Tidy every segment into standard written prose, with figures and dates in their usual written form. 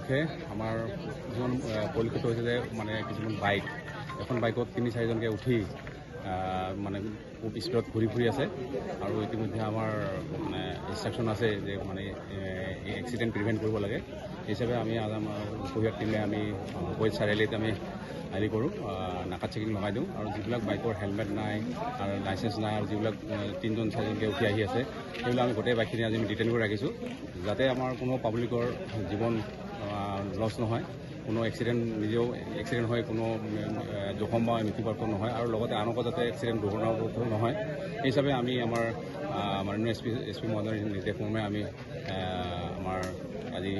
উপলক্ষে আমাৰ কিছুমান পৰিলক্ষিত হৈছে যে মানে কিছুমান বাইক এখন বাইকত ৩-৪জনকৈ উঠি মানে খুব স্পীডত ঘূৰি ফুৰি আছে আৰু ইতিমধ্যে আমাৰ মানে ইনষ্ট্ৰাকশ্যন আছে যে মানে এক্সিডেণ্ট প্ৰিভেণ্ট কৰিব লাগে। হিচাপে আমি আমাৰ উপহিয়াৰ টিমে আমি উপহিয়াৰ চাৰিআলিত আমি হেৰি কৰোঁ, নাকাত চেকিং লগাই দিওঁ আৰু যিবিলাক বাইকৰ হেলমেট নাই আৰু লাইচেঞ্চ নাই আৰু যিবিলাক ৩-৪জনকৈ উঠি আহি আছে সেইবিলাক আমি গোটেই বাইকখিনি আজি আমি ডিটেইন কৰি ৰাখিছোঁ, যাতে আমাৰ কোনো পাব্লিকৰ জীৱন লছ নহয়, কোনো নিজেও এক্সিডেণ্ট হয় কোনো জখম বা মৃত্যুবৰণ নহয় আৰু লগতে আনকো যাতে এক্সিডেণ্ট দুৰ্ঘটনাগ্ৰস্ত নহয়। সেই হিচাপে আমি আমাৰ মাননীয় এছ পি মহোদয়ৰ নিৰ্দেশমৰ্মে আমি আমাৰ আজি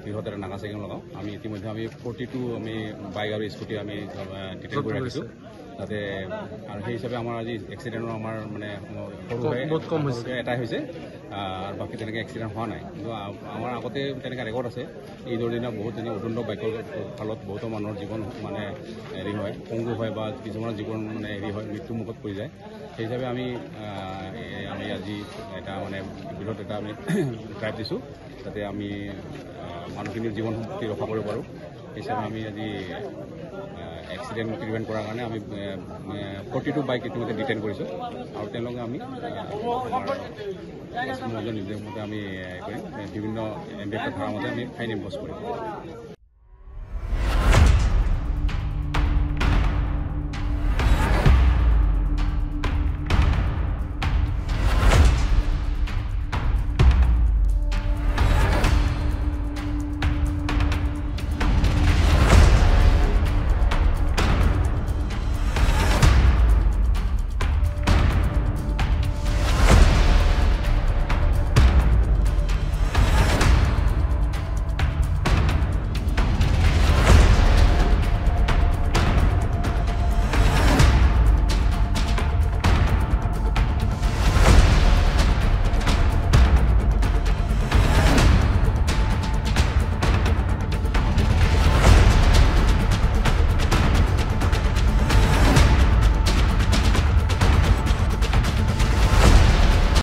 বৃহৎ এটা নাকা চেকিং লগাওঁ। আমি ইতিমধ্যে আমি 42 আমি বাইক আৰু স্কুটি আমি ডিটেইন কৰি ৰাখিছোঁ যাতে, আৰু সেই হিচাপে আমাৰ আজি এক্সিডেণ্টৰ আমাৰ মানে বহুত কম হৈছে, এটাই হৈছে আৰু বাকী তেনেকৈ এক্সিডেণ্ট হোৱা নাই। কিন্তু আমাৰ আগতে তেনেকৈ ৰেকৰ্ড আছে, ঈদৰ দিনা বহুত দিনা উদণ্ড বাইকৰ ফলত বহুতো মানুহৰ জীৱন মানে হেৰি হয়, পংগু হয় বা কিছুমানৰ জীৱন মানে হেৰি হয়, মৃত্যুমুখত পৰি যায়। সেই হিচাপে আমি আজি এটা মানে বৃহৎ এটা আমি ড্ৰাইভ দিছোঁ যাতে আমি মানুহখিনিৰ জীৱন শক্তি ৰক্ষা কৰিব পাৰোঁ। সেই হিচাপে আমি আজি এক্সিডেণ্ট প্ৰিভেণ্ট কৰাৰ কাৰণে আমি 42 বাইক ইতিমধ্যে ডিটেইন কৰিছোঁ আৰু তেওঁলোকে আমি আমাৰ নিৰ্দেশমতে আমি কৰিম, বিভিন্ন এমবিএফ ধাৰামতে আমি ফাইন ইম্প'জ কৰিম।